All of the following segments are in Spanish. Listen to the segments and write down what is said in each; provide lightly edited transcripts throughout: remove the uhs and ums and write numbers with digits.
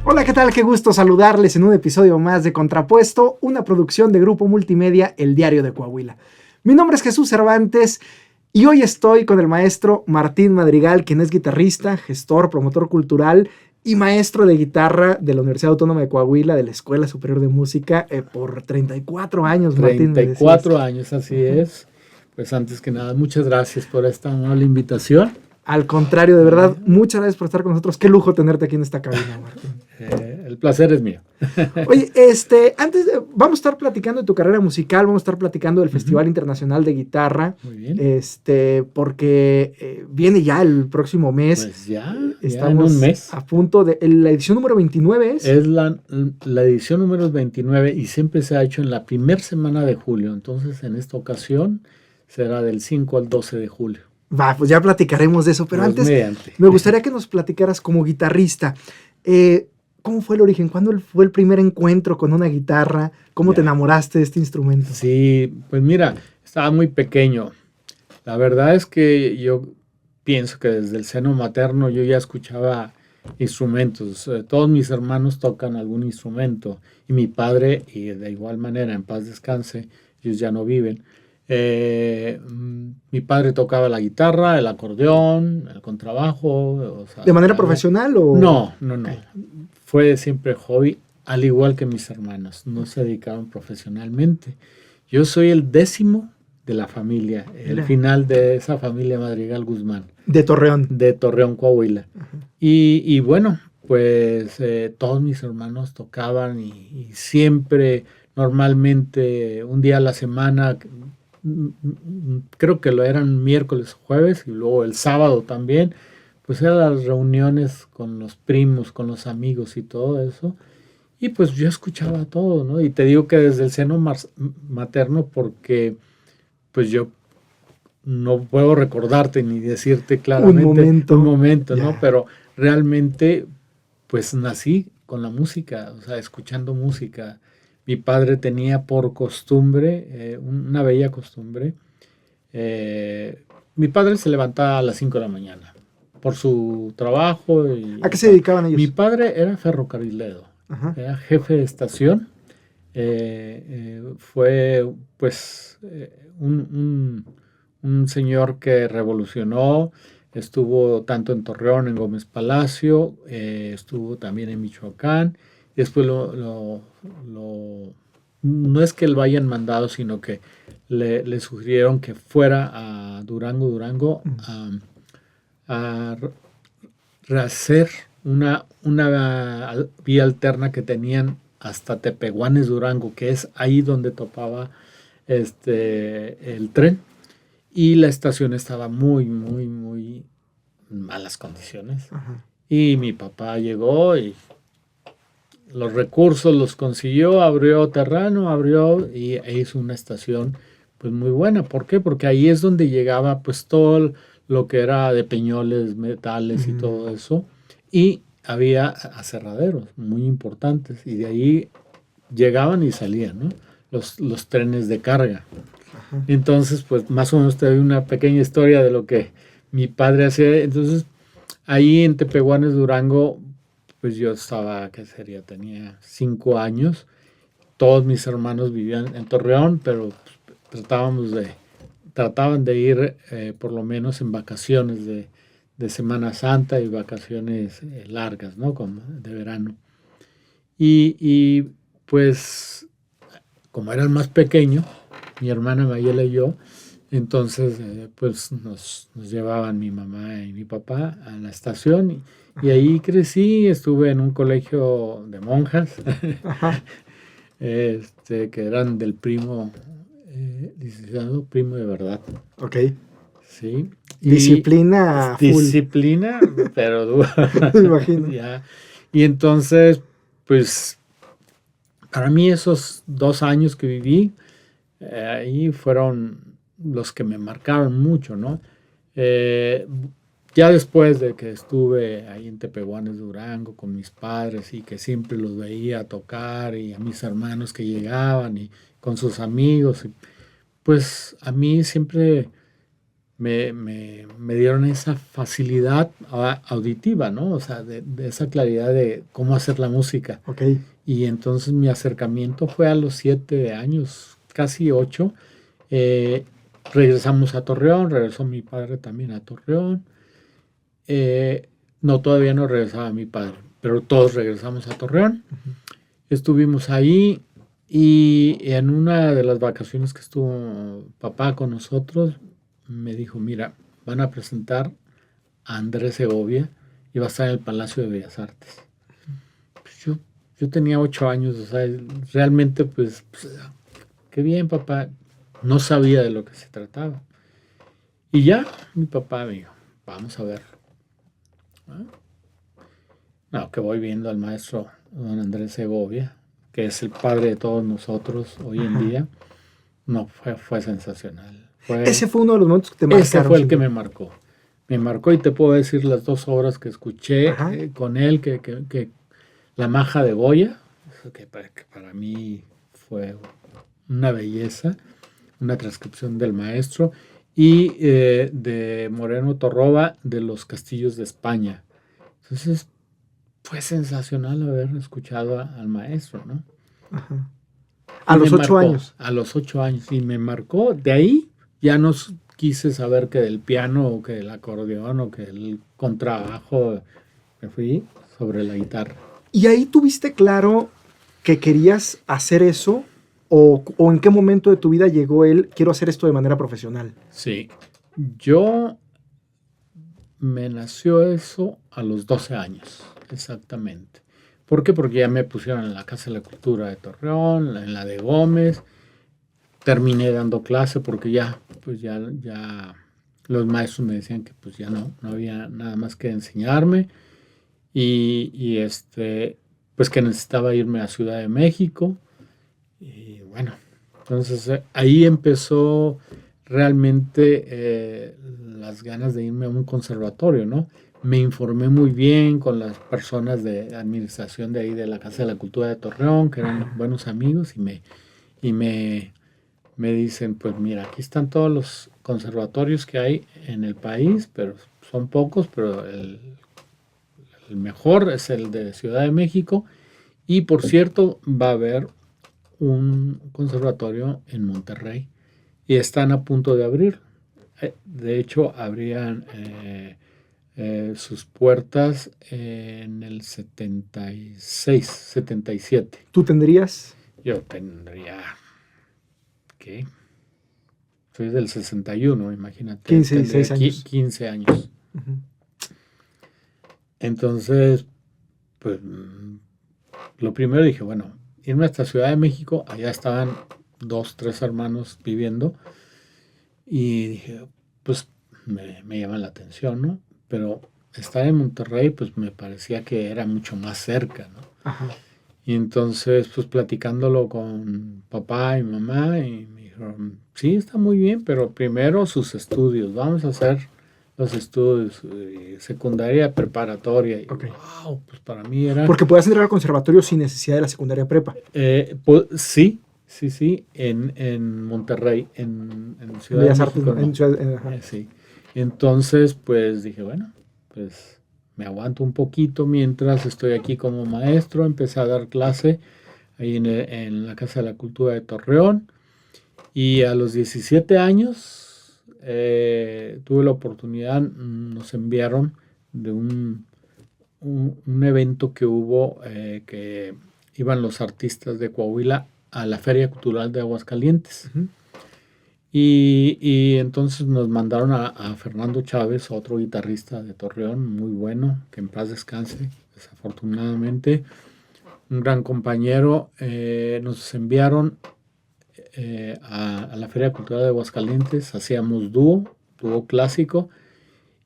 Hola, ¿qué tal? Qué gusto saludarles en un episodio más de Contrapuesto, una producción de Grupo Multimedia, El Diario de Coahuila. Mi nombre es Jesús Cervantes y hoy estoy con el maestro Martín Madrigal, quien es guitarrista, gestor, promotor cultural y maestro de guitarra de la Universidad Autónoma de Coahuila, de la Escuela Superior de Música, por 34 años, Martín, me decías. 34 años, así es. Pues antes que nada, muchas gracias por esta amable invitación. Al contrario, de verdad, muchas gracias por estar con nosotros. Qué lujo tenerte aquí en esta cabina, Martín. El placer es mío. Oye, vamos a estar platicando de tu carrera musical, vamos a estar platicando del Festival Internacional de Guitarra. Muy bien. Porque viene ya el próximo mes. Pues ya Estamos en un mes. a punto de... La edición número 29 es... Es la edición número 29 y siempre se ha hecho en la primera semana de julio. Entonces, en esta ocasión será del 5 al 12 de julio. Va, pues ya platicaremos de eso, pero Pues antes mediante. me gustaría que nos platicaras como guitarrista. ¿Cómo fue el origen? ¿Cuándo fue el primer encuentro con una guitarra? ¿Cómo te enamoraste de este instrumento? Sí, pues mira, estaba muy pequeño. La verdad es que yo pienso que desde el seno materno yo ya escuchaba instrumentos. Todos mis hermanos tocan algún instrumento y mi padre, y de igual manera, en paz descanse, ellos ya no viven. Mi padre tocaba la guitarra, el acordeón, el contrabajo. O sea, ¿De manera profesional o...? No. Fue siempre hobby, al igual que mis hermanos. No se dedicaron profesionalmente. Yo soy el 10º de la familia, el final de esa familia Madrigal Guzmán. De Torreón. De Torreón, Coahuila. Y bueno, pues todos mis hermanos tocaban y siempre, normalmente, un día a la semana, creo que lo eran miércoles o jueves, y luego el sábado también, pues eran las reuniones con los primos, con los amigos y todo eso. Y pues yo escuchaba todo, ¿no? Y te digo que desde el seno materno, porque pues yo no puedo recordarte ni decirte claramente un momento, ¿no? Pero realmente pues nací con la música, o sea, escuchando música. Mi padre tenía por costumbre, una bella costumbre. Mi padre se levantaba a las 5 de la mañana por su trabajo. ¿A qué se dedicaban ellos? Mi padre era ferrocarrilero, era jefe de estación. Fue pues un señor que revolucionó. Estuvo tanto en Torreón, en Gómez Palacio, estuvo también en Michoacán. Después no es que lo hayan mandado, sino que le sugirieron que fuera a Durango a rehacer una vía alterna que tenían hasta Tepehuanes, Durango, que es ahí donde topaba el tren. Y la estación estaba muy en malas condiciones. Y mi papá llegó y los recursos los consiguió, abrió terreno, e hizo una estación pues muy buena. ¿Por qué? Porque ahí es donde llegaba pues todo lo que era de peñoles, metales y todo eso. Y había aserraderos muy importantes y de ahí llegaban y salían, ¿no? Los trenes de carga. Entonces, pues más o menos te doy una pequeña historia de lo que mi padre hacía. Entonces, ahí en Tepehuanes, Durango, pues yo estaba, ¿qué sería? Tenía 5 años. Todos mis hermanos vivían en Torreón, pero pues, trataban de ir por lo menos en vacaciones de Semana Santa y vacaciones largas, ¿no? Como de verano. Y pues, como era el más pequeño, mi hermana Mayela y yo, entonces pues nos llevaban mi mamá y mi papá a la estación y ahí crecí. Estuve en un colegio de monjas que eran del primo licenciado, primo de verdad. Ok. Sí. Disciplina full. Disciplina, pero dura. Me imagino. Ya. Y entonces, pues, para mí esos 2 años que viví, ahí fueron los que me marcaron mucho, ¿no? Ya después de que estuve ahí en Tepehuanes, Durango, con mis padres y que siempre los veía tocar y a mis hermanos que llegaban y con sus amigos, pues a mí siempre me dieron esa facilidad auditiva, ¿no? O sea, de esa claridad de cómo hacer la música. Ok. Y entonces mi acercamiento fue a los 7 años, casi 8. Regresamos a Torreón, regresó mi padre también a Torreón. No, todavía no regresaba mi padre, pero todos regresamos a Torreón. Estuvimos ahí y en una de las vacaciones que estuvo papá con nosotros, me dijo, mira, van a presentar a Andrés Segovia y va a estar en el Palacio de Bellas Artes. Pues yo tenía 8 años, o sea, realmente pues, qué bien papá, no sabía de lo que se trataba. Y ya mi papá me dijo, vamos a verlo. ¿Ah? No, que voy viendo al maestro don Andrés Segovia, que es el padre de todos nosotros hoy en día. No, fue sensacional. Ese fue uno de los momentos que te marcaron. Ese fue el que me marcó. Me marcó y te puedo decir las 2 obras que escuché con él, que La Maja de Goya, que para mí fue una belleza, una transcripción del maestro, y de Moreno Torroba, de Los Castillos de España. Entonces, fue sensacional haber escuchado al maestro, ¿no? Ajá. A los 8 años. A los 8 años. Y me marcó. De ahí ya no quise saber que del piano o que del acordeón o que del contrabajo. Me fui sobre la guitarra. ¿Y ahí tuviste claro que querías hacer eso? ¿O en qué momento de tu vida llegó el quiero hacer esto de manera profesional? Sí. Me nació eso a los 12 años. Exactamente. ¿Por qué? Porque ya me pusieron en la Casa de la Cultura de Torreón, en la de Gómez. Terminé dando clase porque ya los maestros me decían que pues ya no había nada más que enseñarme. Y pues que necesitaba irme a Ciudad de México. Y bueno, entonces ahí empezó realmente las ganas de irme a un conservatorio, ¿no? Me informé muy bien con las personas de administración de ahí de la Casa de la Cultura de Torreón, que eran buenos amigos, y me dicen, pues mira, aquí están todos los conservatorios que hay en el país, pero son pocos, pero el mejor es el de Ciudad de México, y por cierto va a haber un conservatorio en Monterrey, y están a punto de abrir. De hecho, abrían sus puertas en el 76, 77. ¿Tú tendrías? Yo tendría, ¿qué? Soy del 61, imagínate. 15, 16 años. 15 años. Uh-huh. Entonces, pues, lo primero dije, bueno, irme hasta Ciudad de México, allá estaban 2, 3 hermanos viviendo, y dije, pues, me llama la atención, ¿no? Pero estar en Monterrey, pues me parecía que era mucho más cerca, ¿no? Ajá. Y entonces, pues platicándolo con papá y mamá, y me dijeron, sí, está muy bien, pero primero sus estudios, vamos a hacer los estudios, secundaria, preparatoria. Y, okay. Wow, pues para mí era... Porque puedes entrar al conservatorio sin necesidad de la secundaria prepa. Pues, sí, en Monterrey, en Ciudad de México. No. Sí. Entonces, pues dije, bueno, pues me aguanto un poquito mientras estoy aquí como maestro. Empecé a dar clase ahí en la Casa de la Cultura de Torreón. Y a los 17 años tuve la oportunidad, nos enviaron de un evento que hubo, que iban los artistas de Coahuila a la Feria Cultural de Aguascalientes. Uh-huh. Y entonces nos mandaron a Fernando Chávez, otro guitarrista de Torreón, muy bueno, que en paz descanse, desafortunadamente, un gran compañero. Nos enviaron a la Feria Cultural de Aguascalientes, hacíamos dúo clásico,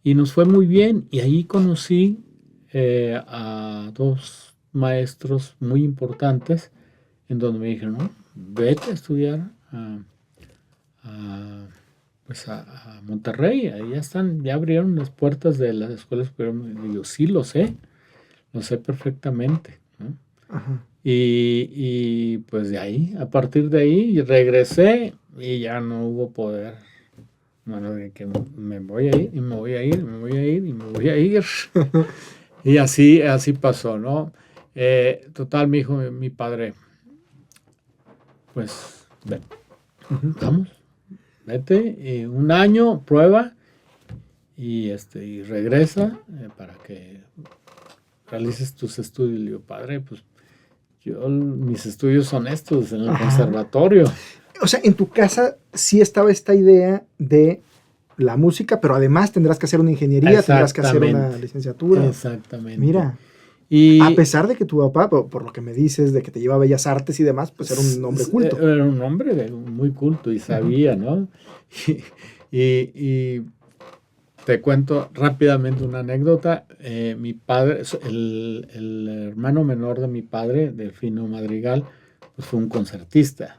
y nos fue muy bien, y ahí conocí a 2 maestros muy importantes, en donde me dijeron, no, vete a estudiar a Monterrey, ahí ya abrieron las puertas de las escuelas, pero yo sí lo sé perfectamente, ¿no? Ajá. Y pues de ahí, a partir de ahí, regresé y ya no hubo poder Bueno, de que me voy a ir, y me voy a ir, me voy a ir, y me voy a ir. Y así pasó, ¿no? Total, me dijo mi padre, pues, ven, vamos, vete, y un año, prueba, y regresa para que realices tus estudios. Le digo, padre, pues, mis estudios son estos, en el conservatorio. O sea, en tu casa sí estaba esta idea de la música, pero además tendrás que hacer una ingeniería, tendrás que hacer una licenciatura. Exactamente. Mira, y a pesar de que tu papá, por lo que me dices, de que te lleva a Bellas Artes y demás, pues era un hombre culto. Era un hombre muy culto y sabía, ¿no? Y te cuento rápidamente una anécdota. Mi padre, el hermano menor de mi padre, Delfino Madrigal, pues fue un concertista.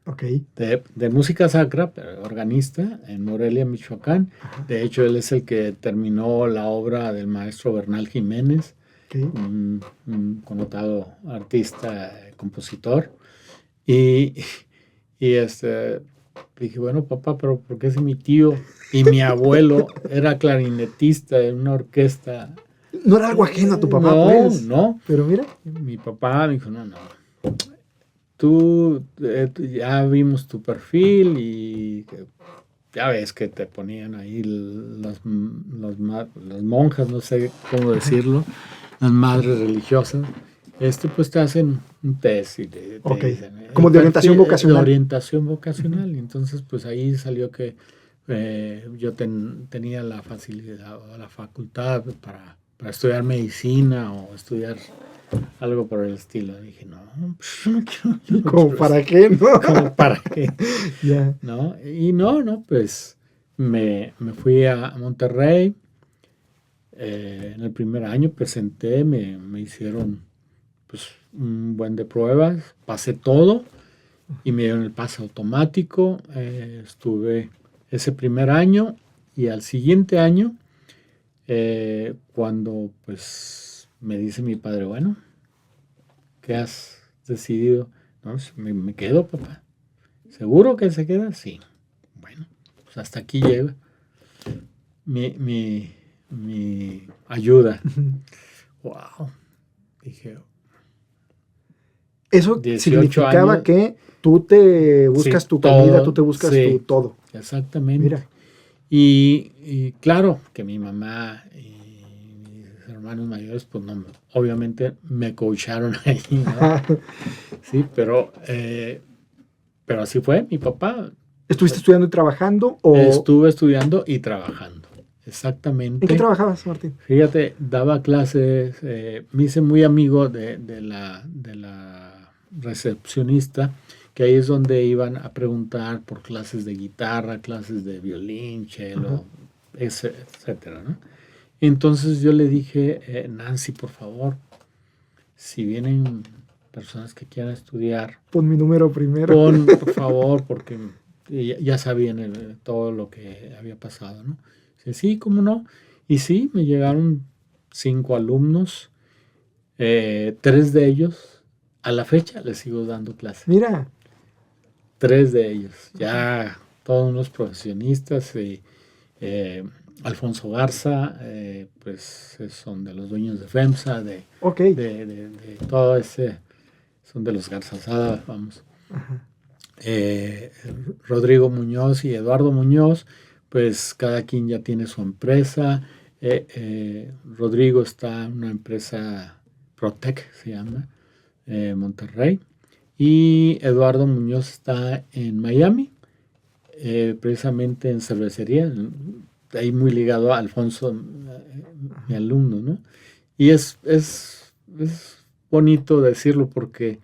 Okay. De música sacra, pero organista en Morelia, Michoacán. Ajá. De hecho, él es el que terminó la obra del maestro Bernal Jiménez, Okay. un connotado artista, compositor. Y dije, bueno, papá, pero ¿por qué si mi tío y mi abuelo era clarinetista en una orquesta? No era algo ajeno a tu papá, no, pues. No. Pero mira. Mi papá me dijo, no. Tú ya vimos tu perfil y ya ves que te ponían ahí las monjas, no sé cómo decirlo, las madres religiosas, pues te hacen un test y te dicen, como de orientación vocacional. De orientación vocacional. Y entonces pues ahí salió que yo tenía la facilidad o la facultad para estudiar medicina o estudiar algo por el estilo. Dije, no, pues no quiero. ¿Cómo para qué? ¿No? ¿Cómo para qué? Yeah. ¿No? Y no, pues me fui a Monterrey. En el primer año presenté, me hicieron pues un buen de pruebas, pasé todo y me dieron el pase automático. Estuve ese primer año y al siguiente año, cuando pues me dice mi padre, bueno, ¿qué has decidido? No, me quedo, papá. ¿Seguro que se queda? Sí. Bueno, pues hasta aquí llega mi ayuda. Wow. Dije. Eso significaba años, que tú te buscas tu comida, tú te buscas tu todo. Exactamente. Mira. Y claro que mi mamá y mis hermanos mayores, pues no, obviamente me coacharon ahí, ¿no? Sí, pero así fue, mi papá. ¿Estuviste estudiando y trabajando? ¿O? Estuve estudiando y trabajando, exactamente. ¿En qué trabajabas, Martín? Fíjate, daba clases, me hice muy amigo de la recepcionista, que ahí es donde iban a preguntar por clases de guitarra, clases de violín, cello, etcétera, ¿no? Entonces yo le dije, Nancy, por favor, si vienen personas que quieran estudiar, pon mi número primero. Pon, por favor, porque ya sabían todo lo que había pasado, ¿no? Dice, sí, ¿cómo no? Y sí, me llegaron 5 alumnos, 3 de ellos, a la fecha les sigo dando clases. Mira. 3 de ellos, ya todos unos profesionistas. Alfonso Garza, pues son de los dueños de FEMSA, de todo ese, son de los Garza Sada, vamos. Rodrigo Muñoz y Eduardo Muñoz, pues cada quien ya tiene su empresa. Rodrigo está en una empresa Protec, se llama, Monterrey, y Eduardo Muñoz está en Miami, precisamente en cervecería, ahí muy ligado a Alfonso, mi alumno, ¿no? Y es bonito decirlo porque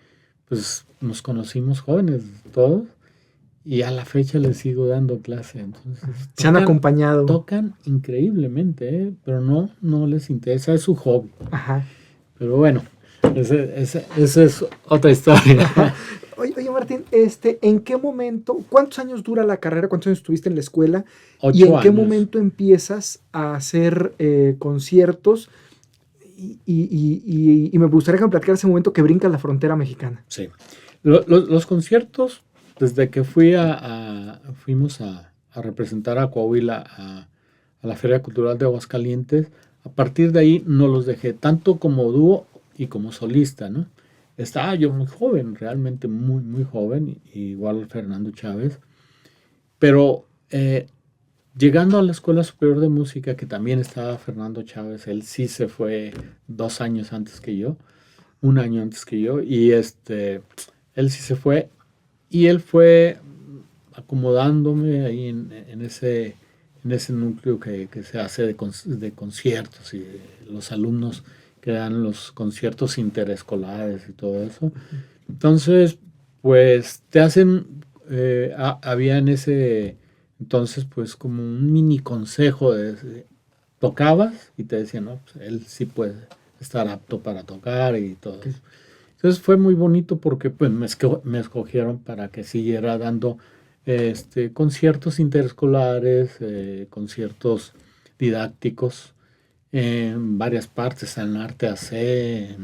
pues nos conocimos jóvenes todos y a la fecha les sigo dando clase. Entonces, se han acompañado. Tocan increíblemente, pero no les interesa, es su hobby. Ajá. Pero bueno, esa es otra historia. Oye, Martín, ¿en qué momento, cuántos años dura la carrera, cuántos años estuviste en la escuela? 8 ¿Y en qué años. momento empiezas a hacer conciertos? Y me gustaría que me platicara ese momento que brincas la frontera mexicana. Sí. Los conciertos, desde que fuimos a a representar a Coahuila a la Feria Cultural de Aguascalientes. A partir de ahí no los dejé, tanto como dúo y como solista, ¿no? Estaba yo muy joven, realmente muy, muy joven, igual Fernando Chávez, pero llegando a la Escuela Superior de Música, que también estaba Fernando Chávez, él sí se fue 2 años antes que yo, 1 año antes que yo, y él sí se fue, y él fue acomodándome ahí en ese núcleo que se hace de conciertos y de los alumnos que dan los conciertos interescolares y todo eso. Entonces, pues te hacen, había en ese entonces pues como un mini consejo tocabas y te decían, no, pues él sí puede estar apto para tocar y todo eso. Entonces fue muy bonito porque pues me escogieron para que siguiera dando conciertos interescolares, conciertos didácticos en varias partes, en Arte AC,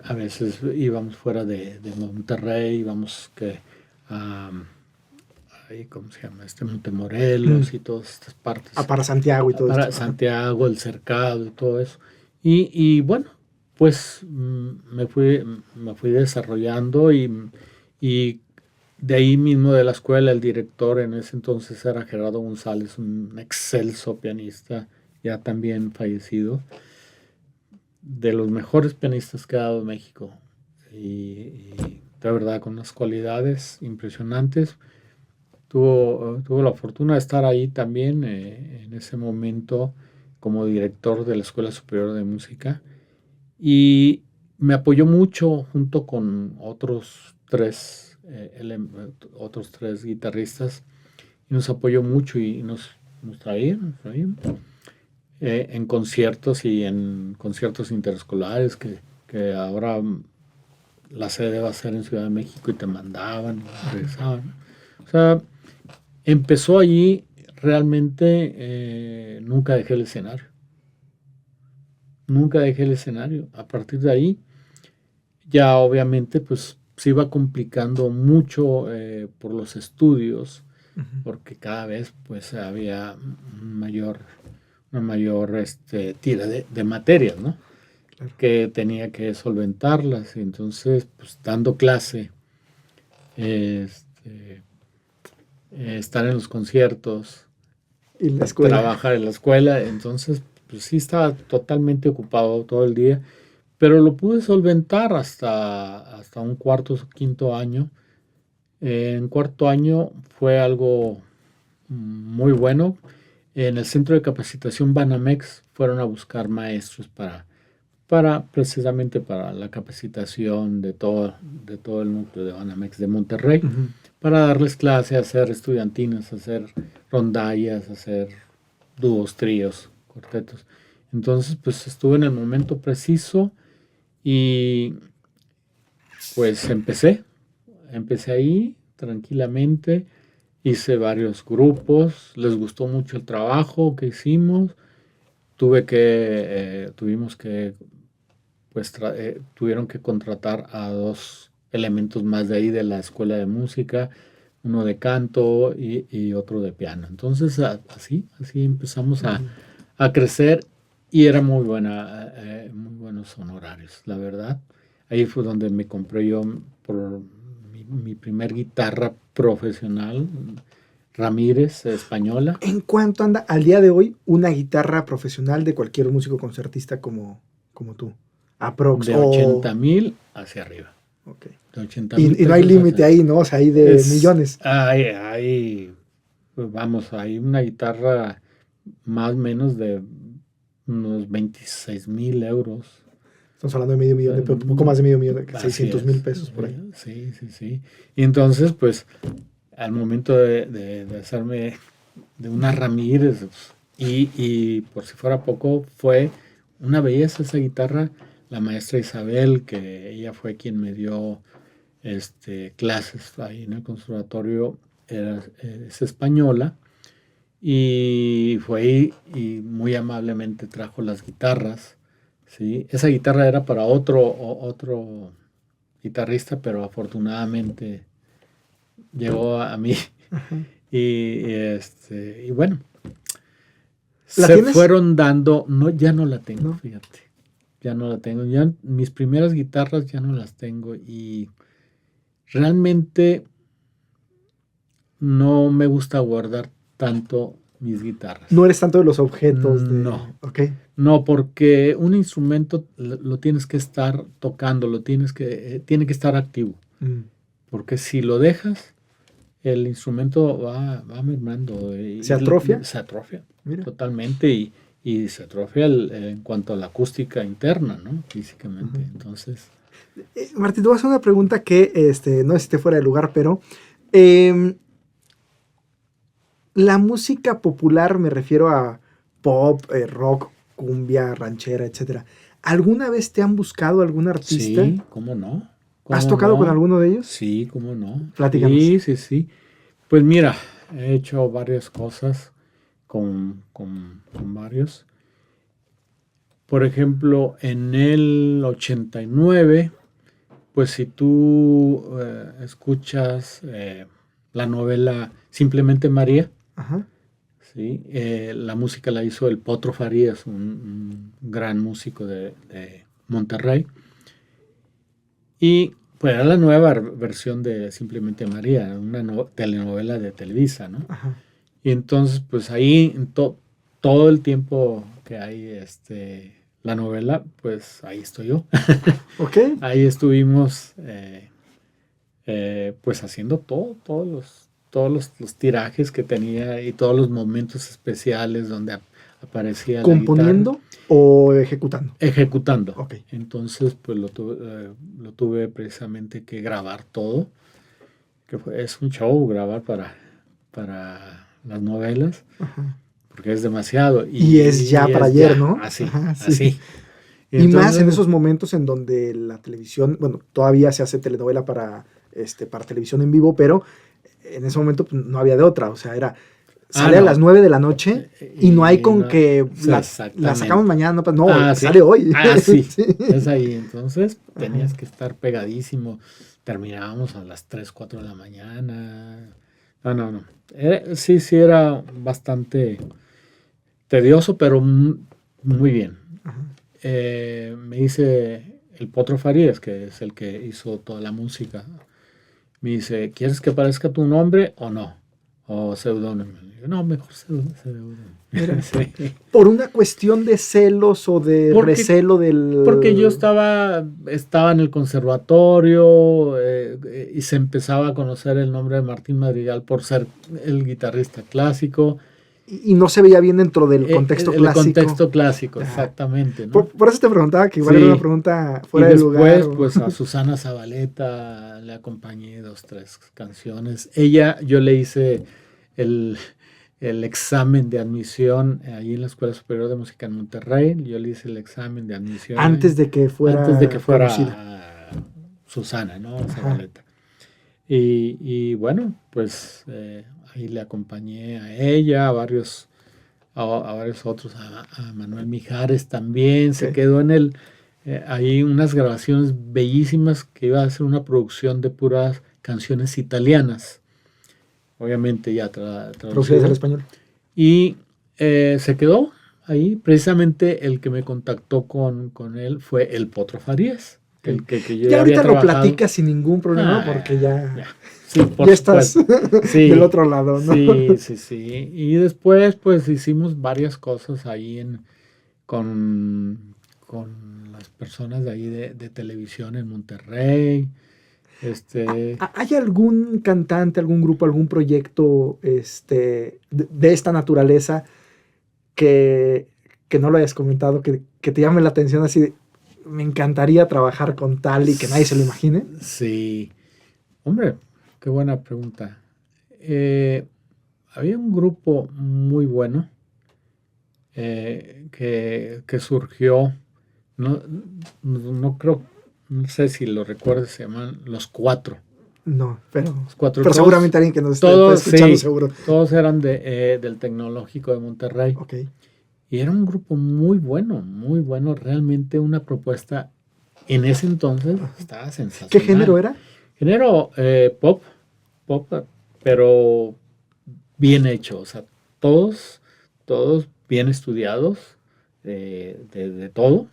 a veces íbamos fuera de Monterrey, íbamos ahí, ¿cómo se llama? Montemorelos y todas estas partes. Para Santiago y todo para esto. Santiago, el Cercado y todo eso. Y bueno, pues me fui desarrollando y de ahí mismo de la escuela, el director en ese entonces era Gerardo González, un excelso pianista, ya también fallecido, de los mejores pianistas que ha dado México. Y de verdad, con unas cualidades impresionantes. Tuvo la fortuna de estar ahí también en ese momento como director de la Escuela Superior de Música. Y me apoyó mucho junto con otros tres guitarristas, y nos apoyó mucho y nos traía en conciertos y en conciertos interescolares que ahora la sede va a ser en Ciudad de México y te mandaban y regresaban. O sea, empezó allí, realmente nunca dejé el escenario. Nunca dejé el escenario. A partir de ahí, ya obviamente, pues se iba complicando mucho por los estudios, porque cada vez pues había una mayor tira de materias, ¿no? Claro. Que tenía que solventarlas. Y entonces, pues dando clase, estar en los conciertos, y la escuela. Trabajar en la escuela, entonces pues sí estaba totalmente ocupado todo el día, pero lo pude solventar hasta un cuarto o quinto año. En cuarto año fue algo muy bueno. En el centro de capacitación Banamex fueron a buscar maestros precisamente para la capacitación de todo el núcleo de Banamex de Monterrey, para darles clase, hacer estudiantinas, hacer rondallas, hacer dúos, tríos, cuartetos. Entonces, pues estuve en el momento preciso y pues empecé ahí tranquilamente, hice varios grupos, les gustó mucho el trabajo que hicimos, tuvimos que pues tuvieron que contratar a 2 elementos más de ahí de la escuela de música, uno de canto y otro de piano. Entonces así empezamos a crecer y era muy buenos honorarios, la verdad. Ahí fue donde me compré yo por mi primer guitarra profesional, Ramírez, española. ¿En cuánto anda al día de hoy una guitarra profesional de cualquier músico concertista como tú? Aprox. De 80,000 hacia arriba. Okay. De 80,000 y no hay límite ahí, ¿no? O sea, hay de millones. Hay una guitarra más o menos de unos 26,000 euros. Estamos hablando de medio millón, un poco más de medio millón, de 600,000 pesos por ahí. Sí. Y entonces, pues, al momento de hacerme de una Ramírez, y por si fuera poco, fue una belleza esa guitarra. La maestra Isabel, que ella fue quien me dio clases ahí en el conservatorio, es española, y fue ahí y muy amablemente trajo las guitarras, ¿sí? Esa guitarra era para otro guitarrista, pero afortunadamente llegó a mí. Y bueno, ¿La se tienes? fueron dando, no, ya no la tengo, ¿No? fíjate, ya no la tengo, ya mis primeras guitarras ya no las tengo y realmente no me gusta guardar tanto mis guitarras. No eres tanto de los objetos de... No, Ok. no, porque un instrumento lo tienes que estar tocando, tiene que estar activo, Mm. porque si lo dejas, el instrumento va mermando ¿Se atrofia? se atrofia Mira. totalmente y se atrofia en cuanto a la acústica interna, ¿no? Físicamente. Ujú. Entonces, Martín, te voy a hacer una pregunta que no sé si esté fuera de lugar, pero em, la música popular, me refiero a pop, rock, cumbia, ranchera, etcétera. ¿Alguna vez te han buscado algún artista? sí, ¿cómo no? ¿Has ¿Cómo tocado con no? alguno de ellos? Sí, ¿cómo no? Platícanos. Sí, sí, sí. Pues mira, he hecho varias cosas con varios. Por ejemplo, en el 89, pues si tú escuchas la novela Simplemente María, Ajá. ¿sí? La música la hizo el Potro Farías, un gran músico de Monterrey. Y pues era la nueva versión de Simplemente María, una telenovela de Televisa, ¿no? Ajá. Y entonces, pues ahí, todo el tiempo que hay la novela, pues ahí estoy yo. Ok. Ahí estuvimos, pues haciendo los tirajes que tenía y todos los momentos especiales donde aparecía la guitarra. ¿Componiendo o ejecutando? Ejecutando. Ok. Entonces, pues lo tuve precisamente que grabar todo, es un show grabar para las novelas, Ajá. porque es demasiado Y es ya y para es ayer, ya, ¿no? así, Ajá, sí. así. Y Y más en entonces, esos momentos en donde la televisión, bueno, todavía se hace telenovela para televisión en vivo, pero en ese momento pues, no había de otra, o sea, sale a las no, 9 de la noche y no hay con no, que sí, la sacamos exactamente. mañana, no, Sí, sale hoy. sí, Sí. es ahí. Entonces tenías Ajá. que estar pegadísimo. Terminábamos a las 3 4 de la mañana. No. Sí, sí, era bastante tedioso, pero muy bien. Ajá. Me dice el Potro Farías, que es el que hizo toda la música. Me dice, ¿quieres que aparezca tu nombre o no? O seudónimo. Digo, no, mejor seudónimo. Mira, Sí. por una cuestión de celos o de Porque, recelo porque yo del... estaba en el conservatorio y se empezaba a conocer el nombre de Martín Madrigal por ser el guitarrista clásico. Y no se veía bien dentro del contexto El clásico. contexto clásico, Ajá. exactamente, ¿no? Por eso te preguntaba, que igual era una Sí. pregunta Y fuera de lugar. después, pues a Susana Zabaleta le acompañé 2, 3 canciones. Yo le hice el, el examen de admisión ahí en la Escuela Superior de Música en Monterrey. Yo le hice el examen de admisión Antes de que antes de que fuera conocida. fuera Susana, ¿no? Ajá. Zabaleta. Y bueno, pues ahí le acompañé a ella, a varios otros, a Manuel Mijares también. Se Ok. quedó ahí unas grabaciones bellísimas que iba a ser una producción de puras canciones italianas, obviamente ya Traducidas al traducido. español. Y se quedó ahí. Precisamente el que me contactó con él fue el Potro Farías, Ok. que yo Ya ya había ahorita lo trabajado. platicas sin ningún problema porque Ya. Sí, por ya estás supuesto. del Sí, otro lado, ¿no? sí. Y después, pues hicimos varias cosas ahí con las personas de ahí de televisión en Monterrey. ¿Hay algún cantante, algún grupo, algún proyecto de esta naturaleza que no lo hayas comentado, que te llame la atención así de, me encantaría trabajar con tal y que nadie se lo imagine? Sí. Hombre, qué buena pregunta. Había un grupo muy bueno que surgió, no, no creo, no sé si lo recuerdas, se llaman Los Cuatro. No, Los Cuatro, pero seguramente alguien que nos esté todos, escuchando sí, seguro. todos eran del Tecnológico de Monterrey. Ok. Y era un grupo muy bueno, realmente una propuesta en ese entonces estaba sensacional. ¿Qué género era? Género pop, pero bien hecho, o sea, todos bien estudiados de todo,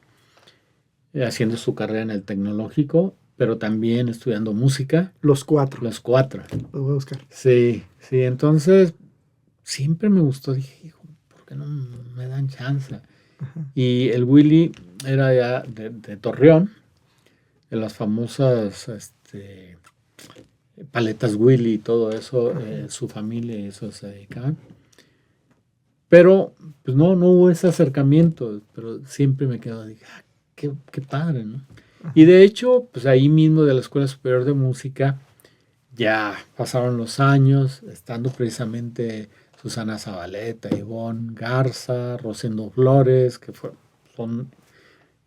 haciendo su carrera en el tecnológico, pero también estudiando música, Los cuatro. los cuatro. Lo voy a buscar. Sí, sí, entonces siempre me gustó, dije, hijo, ¿por qué no me dan chance? Y el Willy era ya de Torreón, de las famosas paletas Willy y todo eso, su familia y eso se dedicaban. Pero pues no hubo ese acercamiento, pero siempre me quedo, dije, qué padre, ¿no? Y de hecho, pues ahí mismo de la Escuela Superior de Música, ya pasaron los años, estando precisamente Susana Zabaleta, Ivonne Garza, Rosendo Flores, que son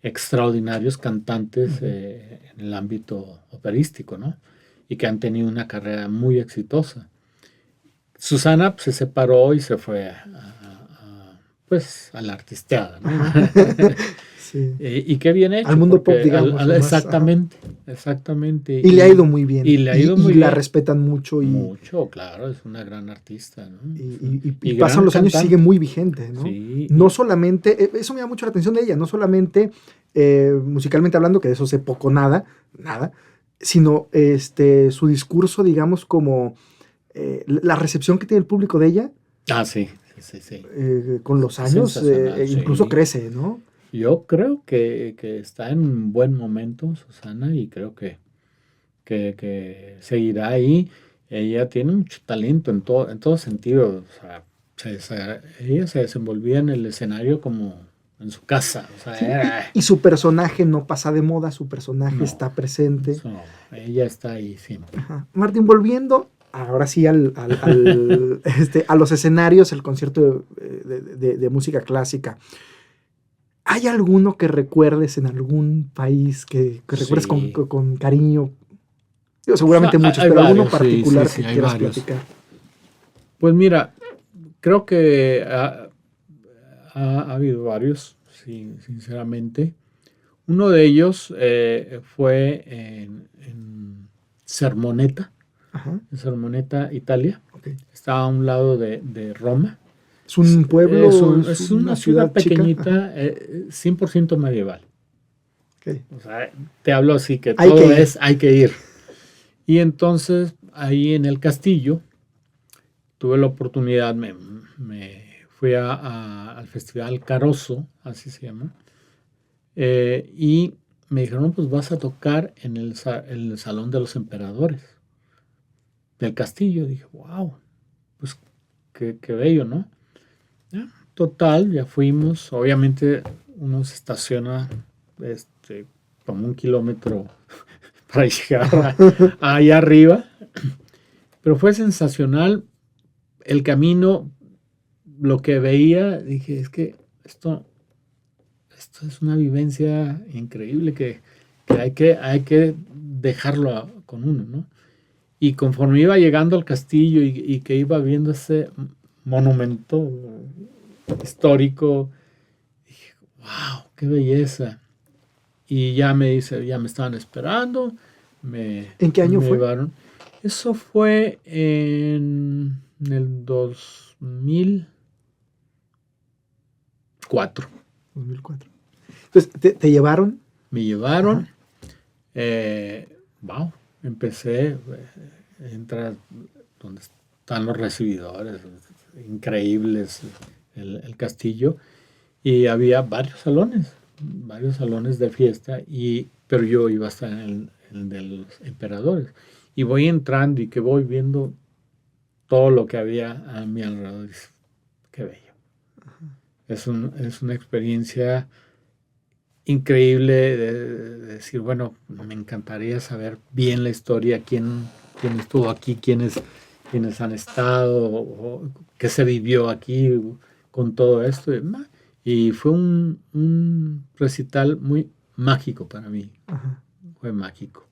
extraordinarios cantantes en el ámbito operístico, ¿no? Y que han tenido una carrera muy exitosa. Susana pues, se separó y se fue pues a la artisteada, ¿no? Sí. Y qué bien hecho. Al mundo pop, digamos. Exactamente. Y le ha ido muy bien. Y le ha ido muy y bien. La respetan mucho. Mucho, claro, es una gran artista, ¿no? Y pasan los años y sigue muy vigente, ¿no? Sí. No solamente, eso me llama mucho la atención de ella, no solamente musicalmente hablando, que de eso sé poco, nada, sino su discurso, digamos, como la recepción que tiene el público de ella. Ah, sí. Con los años incluso crece, ¿no? Yo creo que está en un buen momento, Susana, y creo que seguirá ahí. Ella tiene mucho talento en todo sentido. O sea, ella se desenvolvía en el escenario como en su casa. O sea, y su personaje no pasa de moda, su personaje está presente. Ella está ahí siempre. Ajá. Martín, volviendo ahora sí a los escenarios, el concierto de música clásica. ¿Hay alguno que recuerdes en algún país que recuerdes con cariño? Yo, seguramente muchos, pero alguno particular que quieras platicar. Pues mira, creo que ha habido varios, sí, sinceramente. Uno de ellos fue en Sermoneta, en Sermoneta, Italia. Okay. Está a un lado de Roma. ¿Es un pueblo? Es una ciudad pequeñita, 100% medieval. Okay. O sea, te hablo así que hay que ir. Y entonces, ahí en el castillo, tuve la oportunidad, me fui al Festival Caroso, así se llama, y me dijeron, pues vas a tocar en el Salón de los Emperadores del castillo. Dije, wow, pues qué bello, ¿no? Total, ya fuimos. Obviamente uno se estaciona como 1 kilómetro para llegar allá arriba. Pero fue sensacional el camino, lo que veía. Dije, es que esto es una vivencia increíble que hay que dejarlo con uno, ¿no? Y conforme iba llegando al castillo y que iba viendo ese monumento histórico, dije, wow, qué belleza. Y ya me estaban esperando. ¿En qué año fue? Llevaron. Eso fue en el 2004. 2004. Entonces, ¿te llevaron? Me llevaron. Wow, empecé a entrar donde están los recibidores, increíbles, el castillo, y había varios salones de fiesta, pero yo iba a estar en el de los emperadores, y voy entrando y que voy viendo todo lo que había a mi alrededor. Qué bello. Es una experiencia increíble de decir, bueno, me encantaría saber bien la historia, quién estuvo aquí, quiénes han estado, o qué se vivió aquí con todo esto. Y fue un recital muy mágico para mí. Ajá. Fue mágico.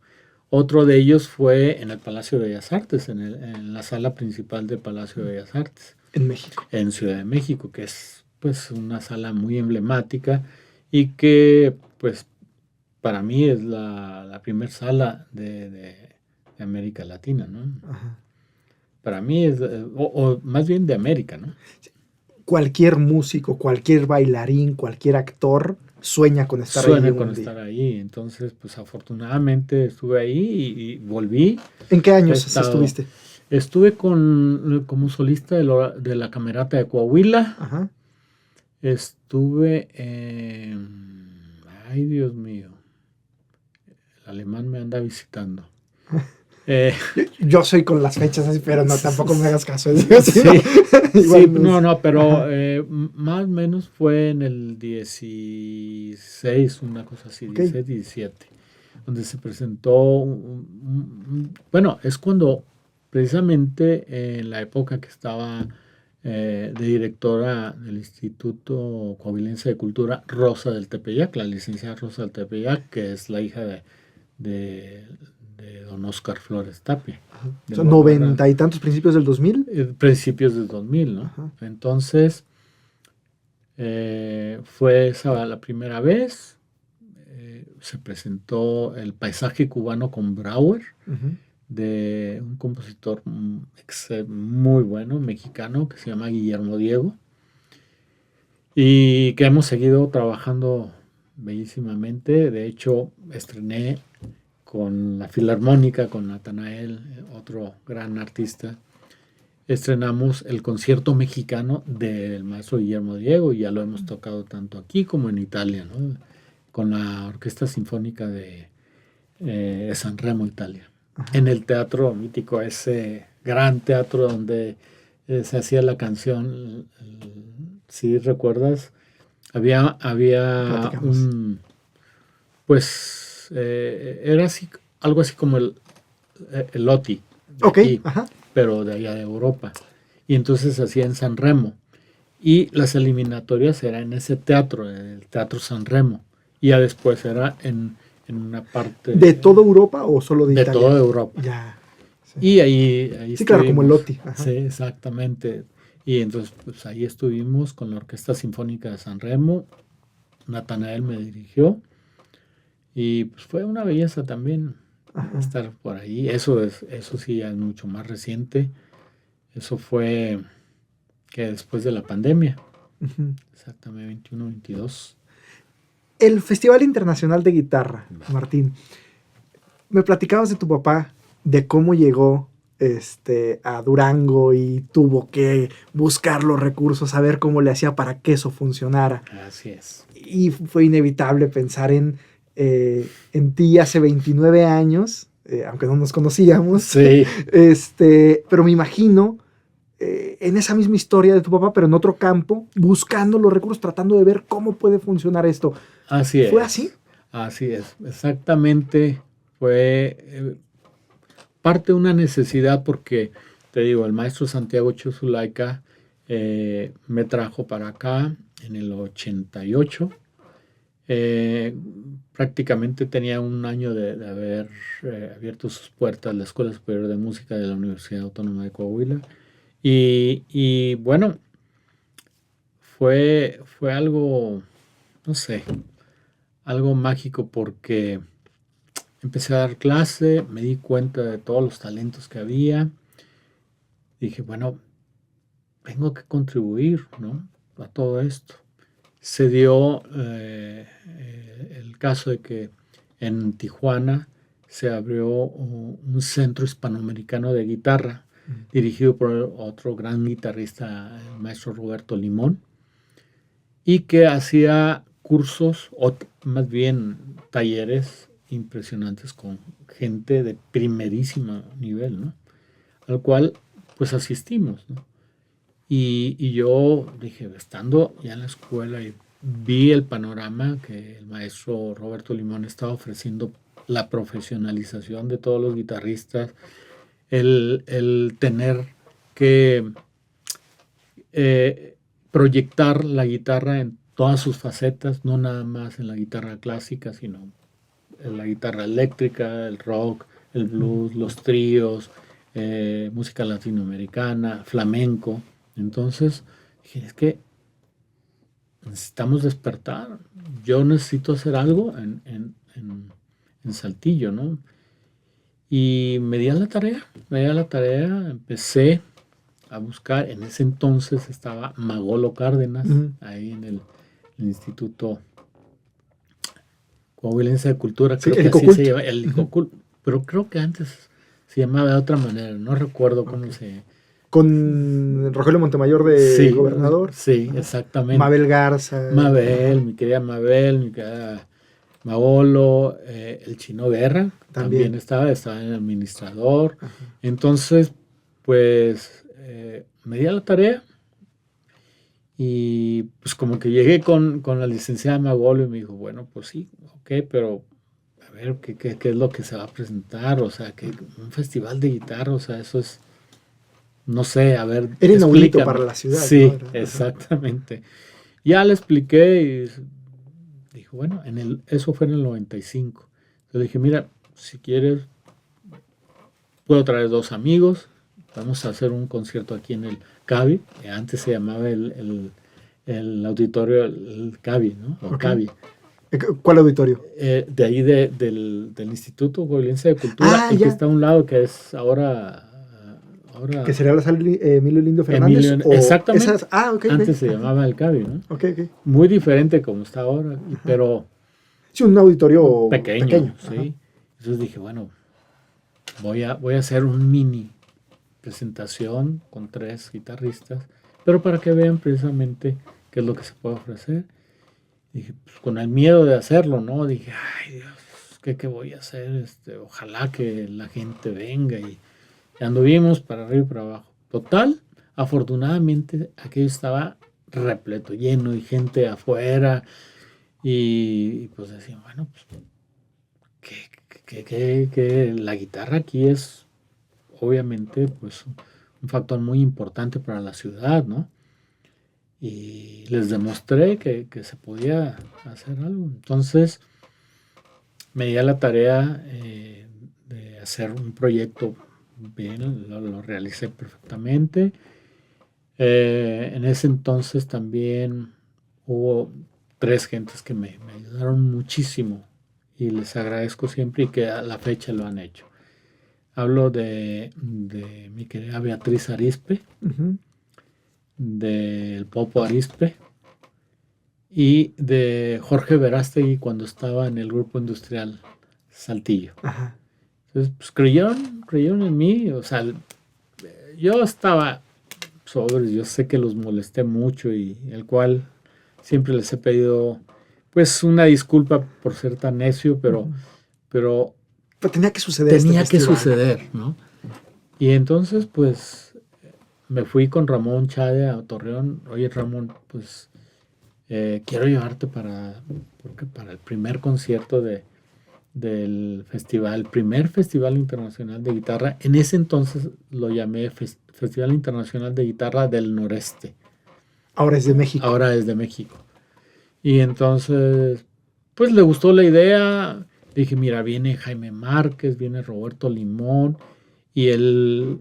Otro de ellos fue en el Palacio de Bellas Artes, en la sala principal del Palacio de Bellas Artes. En México. En Ciudad de México, que es pues una sala muy emblemática y que pues para mí es la primer sala de América Latina, ¿no? Ajá. para mí es, o más bien de América, ¿no? Cualquier músico, cualquier bailarín, cualquier actor sueña con estar ahí Sueña con un día. estar ahí. Entonces, pues afortunadamente estuve ahí y volví. ¿En qué He años estado, estuviste? estuve como solista de la Camerata de Coahuila. Ajá. Estuve ay, Dios mío, el alemán me anda visitando. Eh, Yo soy con las fechas así, pero no, tampoco me hagas caso. Sí, sí, sí, igual no, no, pero Ajá. más o menos fue en el 16, una cosa así, Ok. 16, 17, donde se presentó, bueno, es cuando precisamente en la época que estaba de directora del Instituto Coahuilense de Cultura, Rosa del Tepeyac, la licenciada Rosa del Tepeyac, que es la hija de, de don Oscar Flores Tapia, del Son Gordo Herrera, 90 y tantos, principios del 2000. principios del 2000, ¿no? Ajá. Entonces, fue esa la primera vez. Se presentó el paisaje cubano con Brauer, Ujú. de un compositor muy bueno, mexicano, que se llama Guillermo Diego, y que hemos seguido trabajando bellísimamente. De hecho, estrené con la Filarmónica, con Natanael, otro gran artista. Estrenamos el concierto mexicano del maestro Guillermo Diego y ya lo hemos tocado tanto aquí como en Italia, ¿no? Con la Orquesta Sinfónica de San Remo, Italia. En Ajá. el teatro mítico, ese gran teatro donde se hacía la canción, si recuerdas, había Platicamos. pues, era así, algo así como el Loti de Ok, aquí, ajá. pero de allá de Europa. Y entonces se hacía en San Remo. Y las eliminatorias eran en ese teatro, en el Teatro San Remo. Y ya después era en una ¿De parte toda Europa o solo de de Italia? toda Europa. Ya. Sí, Y ahí sí, claro, como el estuvimos. Loti. Sí, Ajá. exactamente. Y entonces, pues ahí estuvimos con la Orquesta Sinfónica de San Remo. Natanael me dirigió. Y pues fue una belleza también Ajá. estar por ahí. Eso sí ya es mucho más reciente. Eso fue que después de la pandemia, Ujú. exactamente 21, 22. El Festival Internacional de Guitarra, Martín. Me platicabas de tu papá, de cómo llegó a Durango y tuvo que buscar los recursos, saber cómo le hacía para que eso funcionara. Así es. Y fue inevitable pensar en ti hace 29 años, aunque no nos conocíamos. Sí, Pero me imagino en esa misma historia de tu papá, pero en otro campo, buscando los recursos, tratando de ver cómo puede funcionar esto. así ¿Fue así? es. Así es. Exactamente. Fue parte de una necesidad porque, te digo, el maestro Santiago Chuzulaika me trajo para acá en el 88. Eh, Prácticamente tenía un año de haber abierto sus puertas la Escuela Superior de Música de la Universidad Autónoma de Coahuila. Y bueno, fue algo, no sé, algo mágico porque empecé a dar clase, me di cuenta de todos los talentos que había. Dije, bueno, tengo que contribuir, ¿no? A todo esto. Se dio el caso de que en Tijuana se abrió un centro hispanoamericano de guitarra dirigido por otro gran guitarrista, el maestro Roberto Limón, y que hacía cursos, o más bien talleres impresionantes con gente de primerísimo nivel, ¿no? Al cual pues asistimos, ¿no? Y yo dije, estando ya en la escuela y vi el panorama que el maestro Roberto Limón estaba ofreciendo, la profesionalización de todos los guitarristas, el tener que proyectar la guitarra en todas sus facetas, no nada más en la guitarra clásica, sino en la guitarra eléctrica, el rock, el blues, los tríos, música latinoamericana, flamenco. Entonces dije, es que necesitamos despertar. Yo necesito hacer algo en Saltillo, ¿no? Y me di a la tarea, empecé a buscar. En ese entonces estaba Magolo Cárdenas, ahí en el Instituto Coahuilense de Cultura, Sí, creo el que así Icocult. se llama, el Icocult, pero creo que antes se llamaba de otra manera, no recuerdo cómo se... Con Rogelio Montemayor de Sí, gobernador. sí, Ajá. exactamente. Mabel Garza. Mabel, Ajá. mi querida Mabel, mi querida Magolo, el Chino Guerra, también También. estaba en el administrador. Ajá. Entonces, pues me di a la tarea y pues como que llegué con la licenciada Magolo y me dijo, bueno, pues sí, ok, pero a ver, ¿qué es lo que se va a presentar? O sea, que un festival de guitarra, o sea, eso es, no sé, a ver, Era inaudito para explícame. la ciudad, ¿no? Sí, Ajá. exactamente. Ya le expliqué y dijo, bueno, eso fue en el 95. Le dije, mira, si quieres, puedo traer 2 amigos, vamos a hacer un concierto aquí en el Cavi, que antes se llamaba el auditorio el Cavi, ¿no? O Ok. Cavi. ¿Cuál auditorio? De ahí del Instituto Coahuilense de Cultura, el que Ya. está a un lado, que es ahora ¿Que sería la sala Emilio Lindo Fernández? Emilio, O exactamente. esas. Ah, ok, ok. Antes se Ajá. llamaba el Cavi, ¿no? Ok, ok. Muy diferente como está ahora, pero Sí, un auditorio pequeño, pequeño. Ajá. ¿sí? Entonces dije, bueno, voy a hacer un mini presentación con 3 guitarristas, pero para que vean precisamente qué es lo que se puede ofrecer. Dije, pues con el miedo de hacerlo, ¿no? Dije, ay Dios, ¿qué voy a hacer? Ojalá que la gente venga y anduvimos para arriba y para abajo. Total, afortunadamente aquello estaba repleto, lleno y gente afuera y pues decía, bueno, pues que la guitarra aquí es obviamente pues un factor muy importante para la ciudad, ¿no? Y les demostré que se podía hacer algo. Entonces me di a la tarea de hacer un proyecto bien, lo realicé perfectamente. En ese entonces también hubo 3 gentes que me ayudaron muchísimo y les agradezco siempre y que a la fecha lo han hecho. Hablo de mi querida Beatriz Arispe, Ujú. del Popo Arispe y de Jorge Verástegui cuando estaba en el grupo industrial Saltillo. Ajá. Entonces, pues creyeron en mí, o sea, yo estaba sobres, yo sé que los molesté mucho y el cual siempre les he pedido pues una disculpa por ser tan necio, pero Pero tenía que suceder tenía este que festival. suceder, ¿no? Y entonces pues me fui con Ramón Chade a Torreón. Oye Ramón, pues quiero llevarte porque para el primer concierto del festival, primer Festival Internacional de Guitarra. En ese entonces lo llamé Festival Internacional de Guitarra del Noreste. Ahora es de México. Ahora es de México. Y entonces, pues le gustó la idea. Dije, mira, viene Jaime Márquez, viene Roberto Limón y el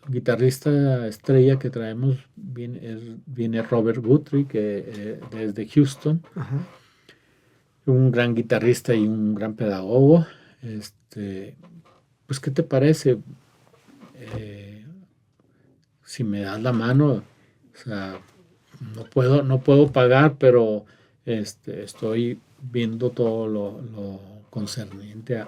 guitarrista estrella que traemos viene Robert Guthrie, que desde Houston, Ajá. un gran guitarrista y un gran pedagogo. Pues, ¿qué te parece? Si me das la mano, o sea, no puedo pagar, pero estoy viendo todo lo concerniente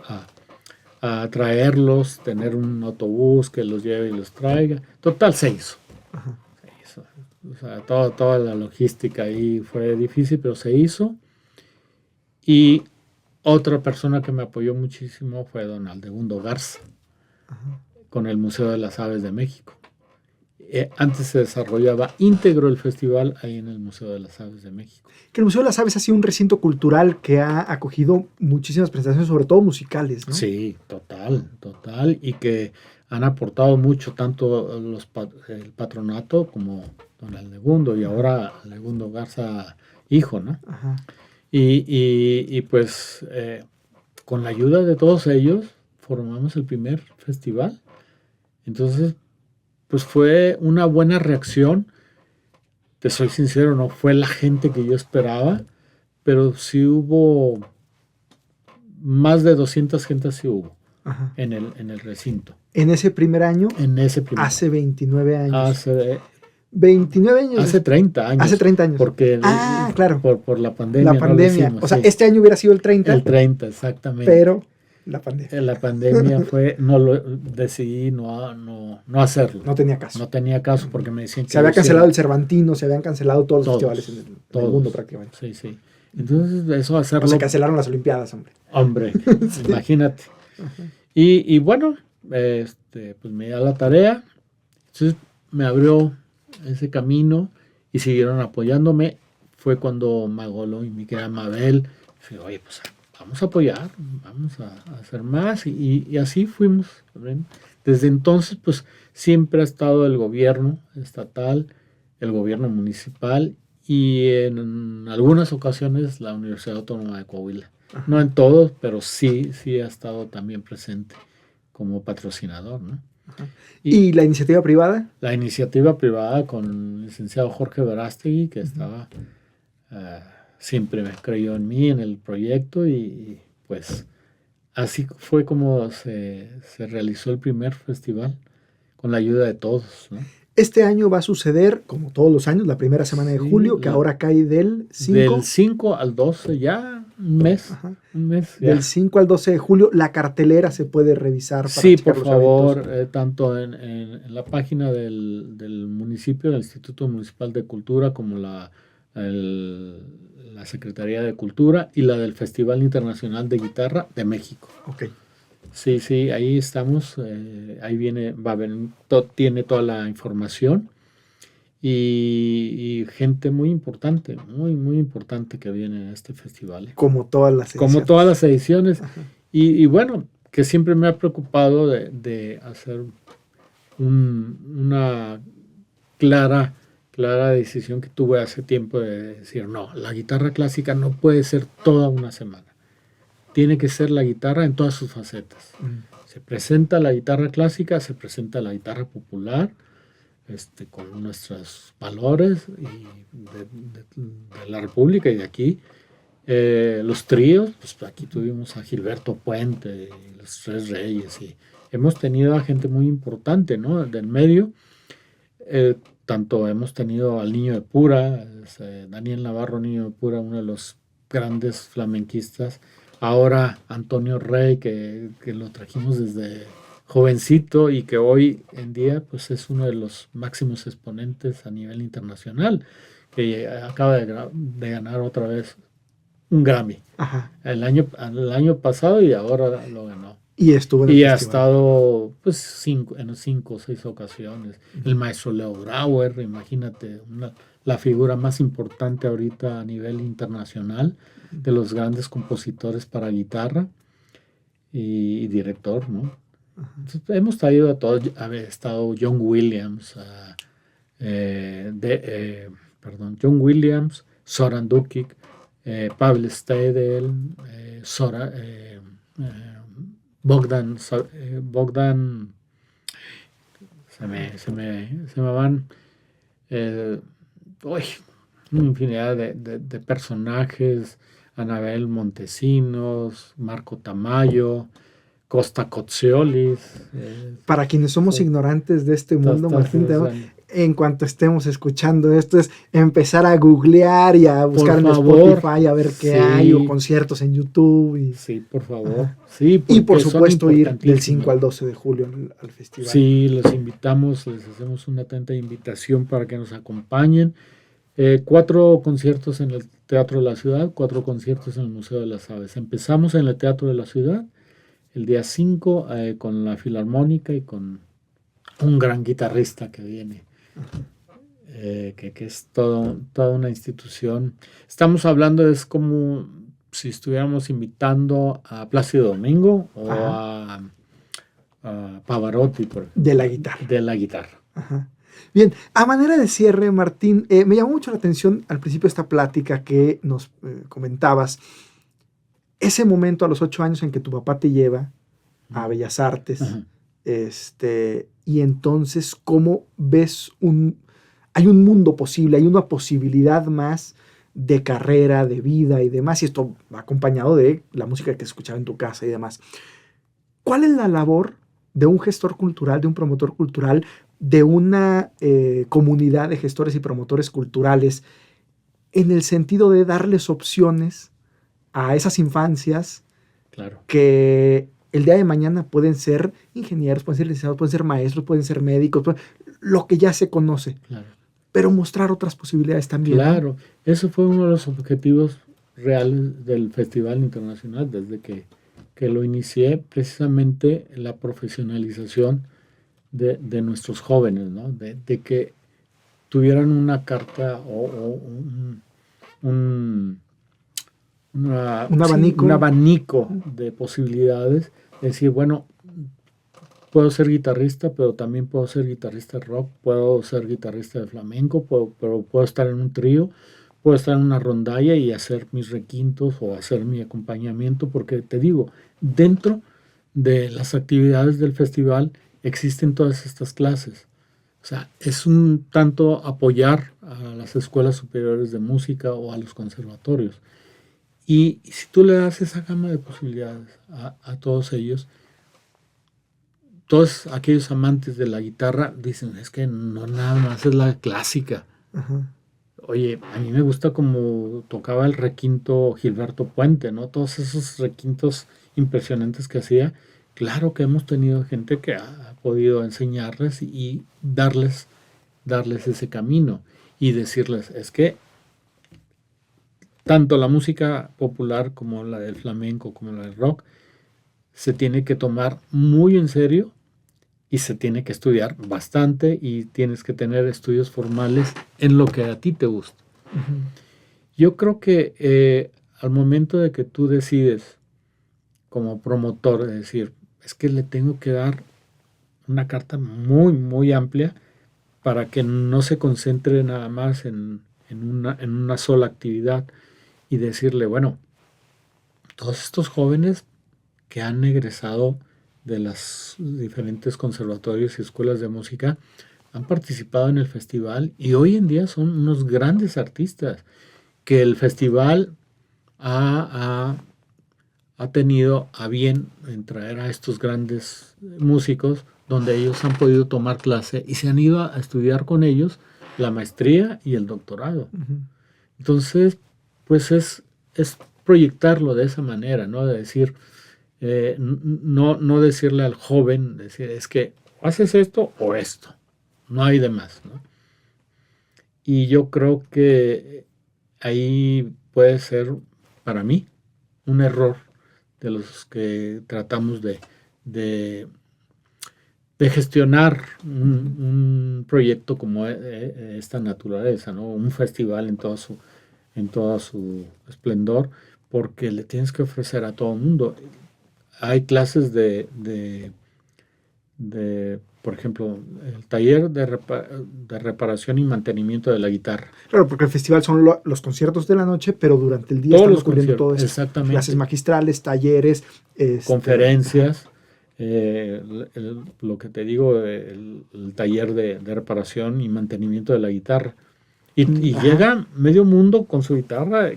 a traerlos, tener un autobús que los lleve y los traiga. Total, se hizo. Ajá. Se hizo. O sea, toda la logística ahí fue difícil, pero se hizo. Y otra persona que me apoyó muchísimo fue don Aldegundo Garza, Ajá. con el Museo de las Aves de México. Antes se desarrollaba íntegro el festival ahí en el Museo de las Aves de México. Que el Museo de las Aves ha sido un recinto cultural que ha acogido muchísimas presentaciones, sobre todo musicales, ¿no? Sí, total, y que han aportado mucho, tanto el patronato como don Aldegundo y ahora Aldegundo Garza, hijo, ¿no? Ajá. Y pues con la ayuda de todos ellos formamos el primer festival. Entonces, pues fue una buena reacción. Te soy sincero, no fue la gente que yo esperaba, pero sí hubo más de 200 gentes, sí hubo. Ajá. en el recinto. En ese primer año, En ese primer hace 29 años. Hace 29 años. Hace 30 años. Hace 30 años. Porque claro. Por la pandemia. La pandemia. No lo hicimos, o sea, sí. este año hubiera sido el 30. El 30, exactamente. Pero la pandemia. La pandemia decidí no hacerlo. No tenía caso. No tenía caso porque me decían que... Se había cancelado el Cervantino, se habían cancelado todos los festivales en el mundo prácticamente. Sí, sí. Entonces eso hacerlo... O se cancelaron las Olimpiadas, hombre. Hombre, sí. Imagínate. Ajá. Y bueno, pues me di a la tarea. Entonces me abrió ese camino y siguieron apoyándome. Fue cuando Magolo y mi querida Mabel, dije, oye, pues vamos a apoyar, vamos a hacer más. Y así fuimos. ¿Ven? Desde entonces, pues siempre ha estado el gobierno estatal, el gobierno municipal y en algunas ocasiones la Universidad Autónoma de Coahuila. Ajá. No en todos, pero sí ha estado también presente como patrocinador, ¿no? Ajá. ¿Y la iniciativa privada? La iniciativa privada con el licenciado Jorge Verástegui, que estaba, siempre me creyó en mí, en el proyecto, y pues así fue como se realizó el primer festival, con la ayuda de todos, ¿no? Este año va a suceder, como todos los años, la primera semana de julio, que ahora cae del 5. Del 5 al 12, ya un mes. Ajá. Un mes ya. Del 5 al 12 de julio, la cartelera se puede revisar. Para sí, por favor, tanto en la página del municipio, del Instituto Municipal de Cultura, como la Secretaría de Cultura y la del Festival Internacional de Guitarra de México. Ok. Sí, ahí estamos, ahí tiene toda la información y gente muy importante, muy importante que viene a este festival. Como todas las ediciones. Como todas las ediciones. Y bueno, que siempre me ha preocupado de hacer una clara decisión que tuve hace tiempo de decir, no, la guitarra clásica no puede ser toda una semana. Tiene que ser la guitarra en todas sus facetas. Se presenta la guitarra clásica, se presenta la guitarra popular, con nuestros valores de la República y de aquí. Los tríos, pues aquí tuvimos a Gilberto Puente, y los Tres Reyes, y hemos tenido a gente muy importante, ¿no? Del medio. Tanto hemos tenido al Niño de Pura, Daniel Navarro, Niño de Pura, uno de los grandes flamenquistas. Ahora Antonio Rey, que lo trajimos desde jovencito y que hoy en día pues es uno de los máximos exponentes a nivel internacional, que acaba de ganar otra vez un Grammy. Ajá. El año pasado y ahora lo ganó. Y estuvo en el festival. Ha estado pues en 5 o 6 ocasiones. El maestro Leo Brauer, imagínate, la figura más importante ahorita a nivel internacional de los grandes compositores para guitarra y director, ¿no? Entonces, hemos traído a todos. Ha estado John Williams, John Williams, Zoran Dukic, Pavel Stedel, Bogdan, se me van una infinidad de personajes, Anabel Montesinos, Marco Tamayo, Costa Cozziolis. Para quienes somos ignorantes de este mundo, Martín, en cuanto estemos escuchando esto, es empezar a googlear y a buscar en Spotify a ver qué hay, o conciertos en YouTube. Sí, por favor. Sí, y por supuesto ir del 5 al 12 de julio al festival. Sí, los invitamos, les hacemos una atenta invitación para que nos acompañen. 4 conciertos en el Teatro de la Ciudad, 4 conciertos en el Museo de las Aves. Empezamos en el Teatro de la Ciudad el día 5 con la Filarmónica y con un gran guitarrista que viene, que es toda una institución. Estamos hablando, es como si estuviéramos invitando a Plácido Domingo o a Pavarotti. De la guitarra. De la guitarra. Ajá. Bien, a manera de cierre, Martín, me llamó mucho la atención al principio de esta plática que nos comentabas, ese momento a los 8 años en que tu papá te lleva a Bellas Artes, y entonces cómo ves hay un mundo posible, hay una posibilidad más de carrera, de vida y demás, y esto va acompañado de la música que escuchaba en tu casa y demás. ¿Cuál es la labor de un gestor cultural, de un promotor cultural, de una comunidad de gestores y promotores culturales en el sentido de darles opciones a esas infancias Claro. que el día de mañana pueden ser ingenieros, pueden ser licenciados, pueden ser maestros, pueden ser médicos, lo que ya se conoce, Claro. pero mostrar otras posibilidades también? Claro, ¿no? eso fue uno de los objetivos reales del Festival Internacional desde que lo inicié, precisamente la profesionalización de nuestros jóvenes, ¿no? De que tuvieran una carta o un, Un abanico. un abanico de posibilidades, decir, bueno, puedo ser guitarrista, pero también puedo ser guitarrista rock, puedo ser guitarrista de flamenco, pero puedo estar en un trío, puedo estar en una rondalla y hacer mis requintos o hacer mi acompañamiento, porque te digo, dentro de las actividades del festival existen todas estas clases. O sea, es un tanto apoyar a las escuelas superiores de música o a los conservatorios. Y si tú le das esa gama de posibilidades a todos ellos, todos aquellos amantes de la guitarra dicen, es que no nada más es la clásica. Ajá. Oye, a mí me gusta como tocaba el requinto Gilberto Puente, ¿no? Todos esos requintos impresionantes que hacía. Claro que hemos tenido gente que ha podido enseñarles y darles ese camino y decirles, es que tanto la música popular como la del flamenco, como la del rock, se tiene que tomar muy en serio y se tiene que estudiar bastante y tienes que tener estudios formales en lo que a ti te gusta. Uh-huh. Yo creo que al momento de que tú decides como promotor, de decir, es que le tengo que dar una carta muy, muy amplia para que no se concentre nada más en una sola actividad y decirle, bueno, todos estos jóvenes que han egresado de los diferentes conservatorios y escuelas de música han participado en el festival y hoy en día son unos grandes artistas que el festival ha tenido a bien en traer a estos grandes músicos donde ellos han podido tomar clase y se han ido a estudiar con ellos la maestría y el doctorado. Uh-huh. Entonces, pues es proyectarlo de esa manera, ¿no? De decir, no decirle al joven, decir, es que haces esto o esto, no hay de más, ¿no? Y yo creo que ahí puede ser, para mí, un error de los que tratamos de gestionar un proyecto como esta naturaleza, ¿no? Un festival en todo su esplendor, porque le tienes que ofrecer a todo el mundo. Hay clases de por ejemplo, el taller de reparación y mantenimiento de la guitarra. Claro, porque el festival son los conciertos de la noche, pero durante el día Todos están los ocurriendo todo eso. Exactamente. Clases magistrales, talleres, conferencias, lo que te digo, el taller de reparación y mantenimiento de la guitarra. Y llega medio mundo con su guitarra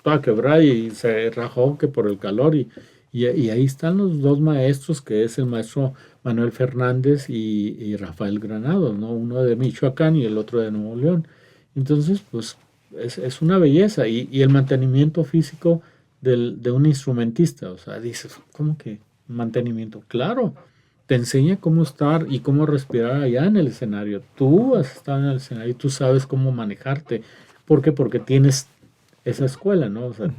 toda quebrada y se rajó que por el calor y ahí están los dos maestros, que es el maestro Manuel Fernández y Rafael Granados, ¿no? Uno de Michoacán y el otro de Nuevo León. Entonces, pues es una belleza y el mantenimiento físico de un instrumentista, o sea, dices, ¿cómo que mantenimiento? Claro, te enseña cómo estar y cómo respirar allá en el escenario. Tú has estado en el escenario y tú sabes cómo manejarte. ¿Por qué? Porque tienes esa escuela, ¿no? O sea,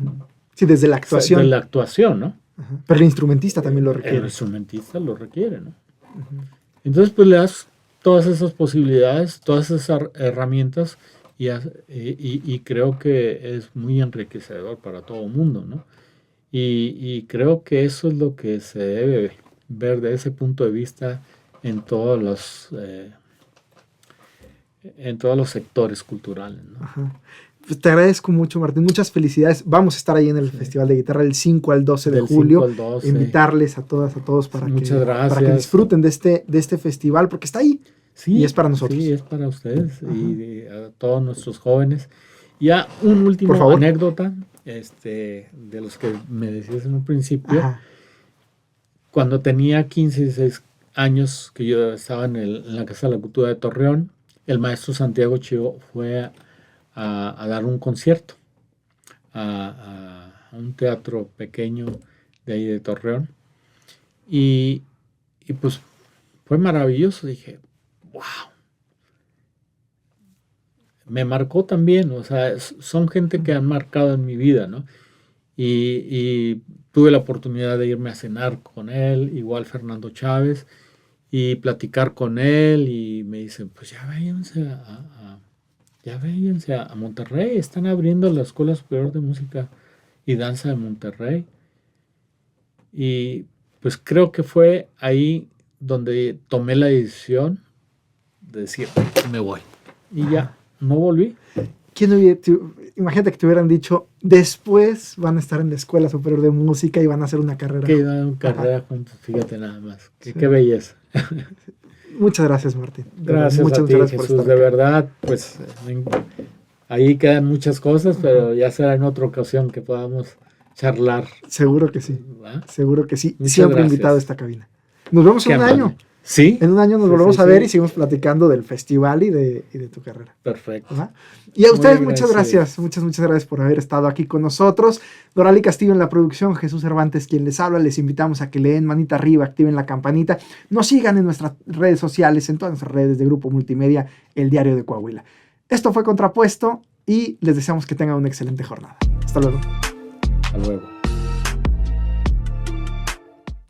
sí, desde la actuación. De la actuación, ¿no? Ajá. Pero el instrumentista también lo requiere. El instrumentista lo requiere, ¿no? Uh-huh. Entonces, pues le das todas esas posibilidades, todas esas herramientas y creo que es muy enriquecedor para todo el mundo, ¿no? Y creo que eso es lo que se debe ver de ese punto de vista en todos los sectores culturales, ¿no? Ajá. Pues te agradezco mucho, Martín. Muchas felicidades. Vamos a estar ahí en el Festival de Guitarra el 5 al 12 de julio. 5 al 12. Invitarles a todas, a todos para que disfruten de este festival, porque está ahí. Sí, y es para nosotros. Sí, es para ustedes y a todos nuestros jóvenes. Ya un último anécdota de los que me decías en un principio. Ajá. cuando tenía 15, 16 años, que yo estaba en la Casa de la Cultura de Torreón, el maestro Santiago Chivo fue a dar un concierto a un teatro pequeño de ahí de Torreón. Y pues fue maravilloso. Dije, wow. Me marcó también, o sea, son gente que han marcado en mi vida, ¿no? Y tuve la oportunidad de irme a cenar con él, igual Fernando Chávez, y platicar con él, y me dicen, pues ya váyanse a Monterrey, están abriendo la Escuela Superior de Música y Danza de Monterrey. Y pues creo que fue ahí donde tomé la decisión de decir, me voy. Y ya, no volví. Imagínate que te hubieran dicho, después van a estar en la Escuela Superior de Música y van a hacer una carrera. Que iban a una carrera juntos, fíjate nada más. Qué belleza. Muchas gracias, Martín. Gracias muchas a ti, gracias Jesús, por estar de acá. verdad, pues ahí quedan muchas cosas, pero ya será en otra ocasión que podamos charlar. Seguro que sí. ¿Va? Seguro que sí. Muchas Siempre gracias. invitado a esta cabina. Nos vemos en un año. Sí. En un año nos volvemos a ver y seguimos platicando del festival y de tu carrera. Perfecto. ¿Va? Y a ustedes muchas gracias. Muchas gracias por haber estado aquí con nosotros. Dorali Castillo en la producción, Jesús Cervantes quien les habla. Les invitamos a que le den manita arriba, activen la campanita. Nos sigan en nuestras redes sociales, en todas nuestras redes de Grupo Multimedia, El Diario de Coahuila. Esto fue Contrapuesto y les deseamos que tengan una excelente jornada. Hasta luego. Hasta luego.